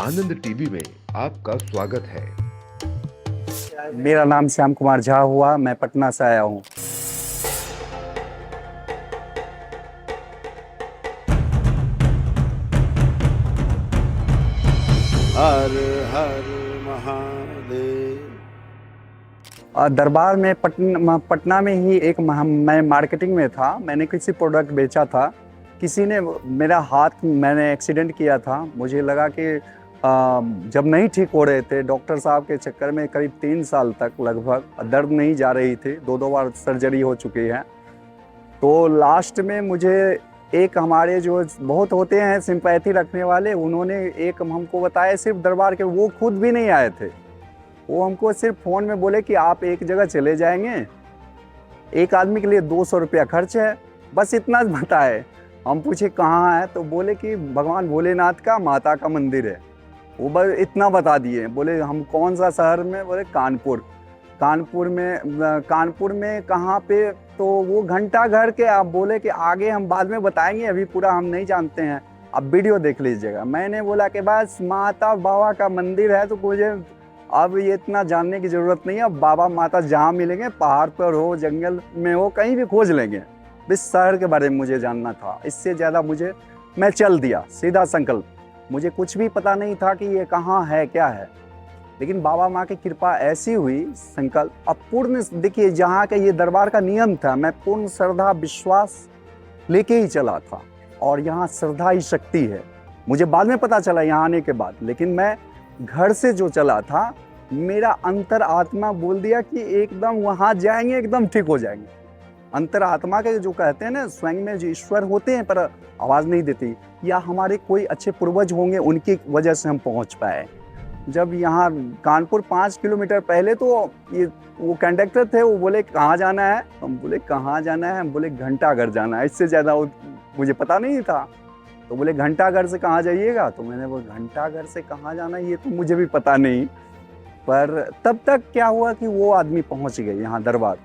आनंद TV में आपका स्वागत है। मेरा नाम श्याम कुमार झा हुआ, मैं पटना से आया हूँ। हर हर महादेव। दरबार में पटना में ही मैं मार्केटिंग में था। मैंने किसी प्रोडक्ट बेचा था। किसी ने मेरा हाथ, मैंने एक्सीडेंट किया था। मुझे लगा कि जब नहीं ठीक हो रहे थे, डॉक्टर साहब के चक्कर में करीब 3 साल तक लगभग दर्द नहीं जा रही थी। 2 बार सर्जरी हो चुकी है। तो लास्ट में मुझे एक हमारे जो बहुत होते हैं सिंपैथी रखने वाले, उन्होंने एक हमको बताया, सिर्फ दरबार के, वो खुद भी नहीं आए थे। वो हमको सिर्फ फ़ोन में बोले कि आप एक जगह चले जाएंगे, एक आदमी के लिए 200 रुपया खर्च है, बस इतना बताए। हम पूछे कहाँ है, तो बोले कि भगवान भोलेनाथ का माता का मंदिर है। वो बस इतना बता दिए। बोले हम कौन सा शहर में? बोले कानपुर। कानपुर में कहाँ पे? तो वो घंटा घर के, आप बोले कि आगे हम बाद में बताएंगे, अभी पूरा हम नहीं जानते हैं, आप वीडियो देख लीजिएगा। मैंने बोला कि बस माता बाबा का मंदिर है, तो मुझे अब ये इतना जानने की ज़रूरत नहीं है। अब बाबा माता जहाँ मिलेंगे, पहाड़ पर हो, जंगल में हो, कहीं भी खोज लेंगे। बस शहर के बारे में मुझे जानना था, इससे ज़्यादा मैं चल दिया, सीधा संकल्प। मुझे कुछ भी पता नहीं था कि ये कहाँ है, क्या है। लेकिन बाबा माँ की कृपा ऐसी हुई, संकल्प अब पूर्ण। देखिए, जहाँ का ये दरबार का नियम था, मैं पूर्ण श्रद्धा विश्वास लेके ही चला था। और यहाँ श्रद्धा ही शक्ति है, मुझे बाद में पता चला यहाँ आने के बाद। लेकिन मैं घर से जो चला था, मेरा अंतर आत्मा बोल दिया कि एकदम वहाँ जाएंगे, एकदम ठीक हो जाएंगे। अंतर आत्मा के जो कहते हैं ना, स्वयं में जो ईश्वर होते हैं पर आवाज़ नहीं देती, या हमारे कोई अच्छे पूर्वज होंगे, उनकी वजह से हम पहुँच पाए। जब यहाँ कानपुर 5 किलोमीटर पहले, तो वो कंडक्टर थे, वो बोले कहाँ जाना है? हम बोले कहाँ जाना है? हम बोले घंटाघर जाना है। इससे ज़्यादा मुझे पता नहीं था। तो बोले घंटाघर से कहाँ जाइएगा? तो मैंने बोला घंटाघर से कहाँ जाना, ये तो मुझे भी पता नहीं। पर तब तक क्या हुआ कि वो आदमी पहुँच गए यहाँ दरबार।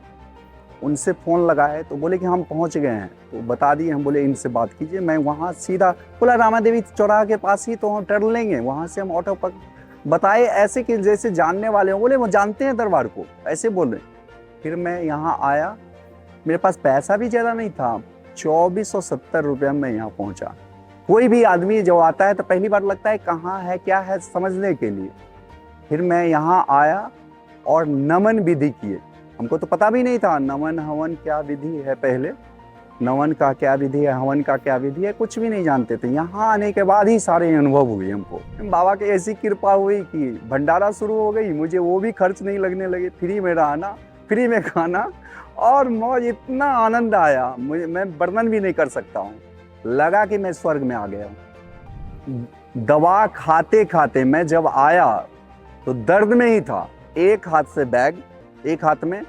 उनसे फ़ोन लगाए तो बोले कि हम पहुँच गए हैं, तो बता दिए। हम बोले इनसे बात कीजिए। मैं वहाँ सीधा बोला रामा देवी चौराहा के पास ही तो हम टर्न लेंगे, वहाँ से हम ऑटो पक बताए, ऐसे कि जैसे जानने वाले हों। बोले वो जानते हैं दरबार को, ऐसे बोल रहे। फिर मैं यहाँ आया, मेरे पास पैसा भी ज़्यादा नहीं था, 2470 रुपये में यहाँ पहुँचा। कोई भी आदमी जो आता है तो पहली बार लगता है कहाँ है, क्या है, समझने के लिए। फिर मैं यहाँ आया और नमन विधि किए। हमको तो पता भी नहीं था नमन हवन क्या विधि है, पहले नमन का क्या विधि है, हवन का क्या विधि है, कुछ भी नहीं जानते थे। यहाँ आने के बाद ही सारे अनुभव हुए हमको। बाबा की ऐसी कृपा हुई कि भंडारा शुरू हो गई, मुझे वो भी खर्च नहीं लगने लगे। फ्री में रहना, फ्री में खाना और मौज, इतना आनंद आया मुझे, मैं वर्णन भी नहीं कर सकता हूँ। लगा कि मैं स्वर्ग में आ गया हूँ। दवा खाते खाते मैं जब आया तो दर्द में ही था। एक हाथ से बैग, एक हाथ में,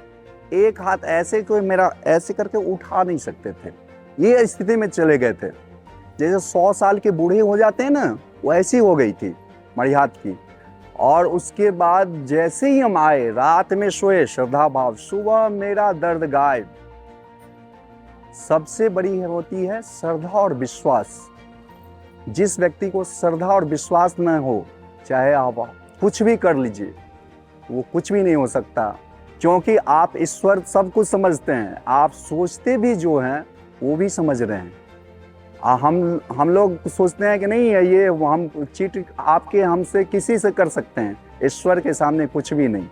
एक हाथ ऐसे, कोई मेरा ऐसे करके उठा नहीं सकते थे। ये स्थिति में चले गए थे, जैसे 100 साल के बूढ़े हो जाते हैं ना, वैसी हो गई थी हमारी हाथ की। और उसके बाद जैसे ही हम आए, रात में सोए श्रद्धा भाव, सुबह मेरा दर्द गायब। सबसे बड़ी होती है श्रद्धा और विश्वास। जिस व्यक्ति को श्रद्धा और विश्वास न हो, चाहे आप कुछ भी कर लीजिए, वो कुछ भी नहीं हो सकता। क्योंकि आप ईश्वर सब कुछ समझते हैं, आप सोचते भी जो हैं वो भी समझ रहे हैं। हम लोग सोचते हैं कि नहीं है ये, हम चीट आपके हमसे किसी से कर सकते हैं, ईश्वर के सामने कुछ भी नहीं।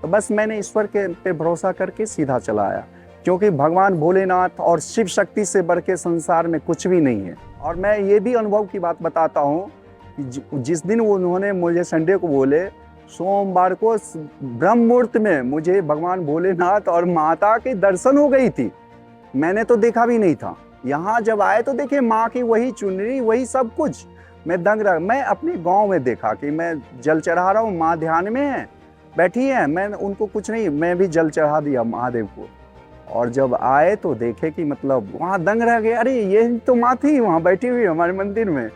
तो बस मैंने ईश्वर के पे भरोसा करके सीधा चला आया, क्योंकि भगवान भोलेनाथ और शिव शक्ति से बढ़ के संसार में कुछ भी नहीं है। और मैं ये भी अनुभव की बात बताता हूँ कि जिस दिन उन्होंने मुझे संडे को बोले, सोमवार को ब्रह्म मुहूर्त में मुझे भगवान भोलेनाथ और माता के दर्शन हो गई थी। मैंने तो देखा भी नहीं था। यहाँ जब आए तो देखे माँ की वही चुनरी, वही सब कुछ। मैं दंग रहा। मैं अपने गांव में देखा कि मैं जल चढ़ा रहा हूँ, माँ ध्यान में है, बैठी है, मैं उनको कुछ नहीं, मैं भी जल चढ़ा दिया महादेव को। और जब आए तो देखे कि मतलब वहाँ दंग रह गए, अरे ये तो माँ थी वहाँ बैठी हुई हमारे मंदिर में।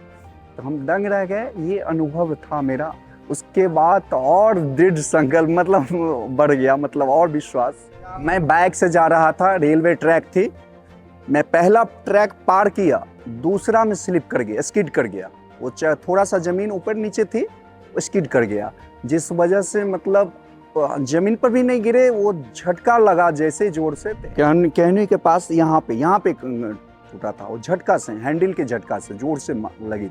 तो हम दंग रह गए। ये अनुभव था मेरा। उसके बाद तो और दृढ़ संकल्प मतलब बढ़ गया, मतलब और विश्वास। मैं बाइक से जा रहा था, रेलवे ट्रैक थी, मैं पहला ट्रैक पार किया, दूसरा में स्लिप कर गया, स्किड कर गया। वो थोड़ा सा ज़मीन ऊपर नीचे थी, स्किड कर गया, जिस वजह से मतलब जमीन पर भी नहीं गिरे, वो झटका लगा जैसे जोर से, कहने के पास यहाँ पे टूटा था, वो झटका से, हैंडल के झटका से जोर से लगी।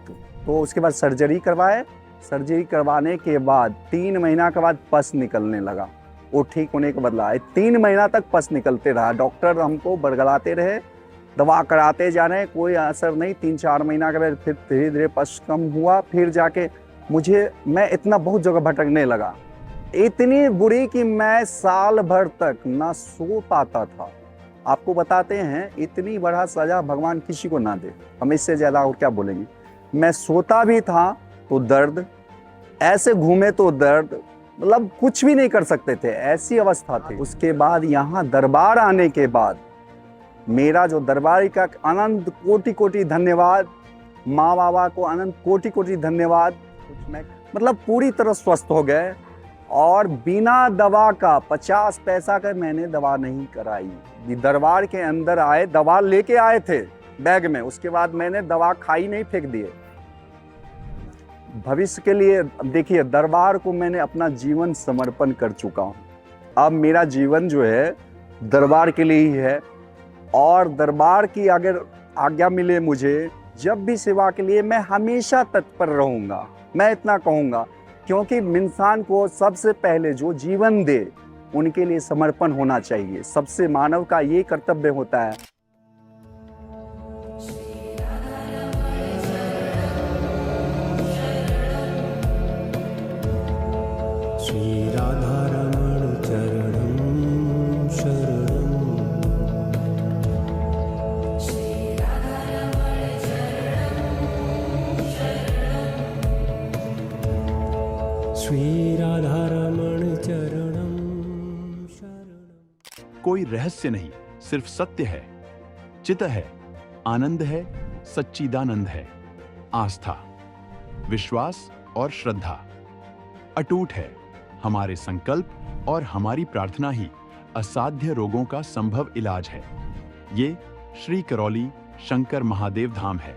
तो उसके बाद सर्जरी करवाए। सर्जरी करवाने के बाद 3 महीना के बाद पस निकलने लगा। वो ठीक होने के बदला 3 महीना तक पस निकलते रहा। डॉक्टर हमको बरगलाते रहे, दवा कराते जा रहे, कोई असर नहीं। 3-4 महीना के बाद फिर धीरे धीरे पस कम हुआ। फिर जाके मैं इतना बहुत जगह भटकने लगा, इतनी बुरी कि मैं साल भर तक ना सो पाता था। आपको बताते हैं, इतनी बड़ा सजा भगवान किसी को ना दे, हम इससे ज़्यादा और क्या बोलेंगे। मैं सोता भी था तो दर्द, ऐसे घूमे तो दर्द, मतलब कुछ भी नहीं कर सकते थे, ऐसी अवस्था थी। उसके बाद यहाँ दरबार आने के बाद मेरा जो दरबारी का अनंत कोटि कोटि धन्यवाद, माँ बाबा को अनंत कोटि कोटि धन्यवाद। मतलब पूरी तरह स्वस्थ हो गए और बिना दवा का 50 पैसा का मैंने दवा नहीं कराई। दरबार के अंदर आए, दवा लेके आए थे बैग में, उसके बाद मैंने दवा खाई नहीं, फेंक दिए। भविष्य के लिए देखिए, दरबार को मैंने अपना जीवन समर्पण कर चुका हूँ। अब मेरा जीवन जो है दरबार के लिए ही है, और दरबार की अगर आज्ञा मिले मुझे जब भी सेवा के लिए, मैं हमेशा तत्पर रहूँगा। मैं इतना कहूँगा, क्योंकि इंसान को सबसे पहले जो जीवन दे उनके लिए समर्पण होना चाहिए। सबसे मानव का ये कर्तव्य होता है। श्री राधा रमण चरणं शरणं, श्री राधा रमण चरणं शरणं, श्री राधा रमण चरणं शरणं। कोई रहस्य नहीं, सिर्फ सत्य है, चित है, आनंद है, सच्चिदानंद है। आस्था, विश्वास और श्रद्धा अटूट है। हमारे संकल्प और हमारी प्रार्थना ही असाध्य रोगों का संभव इलाज है। ये श्री करौली शंकर महादेव धाम है।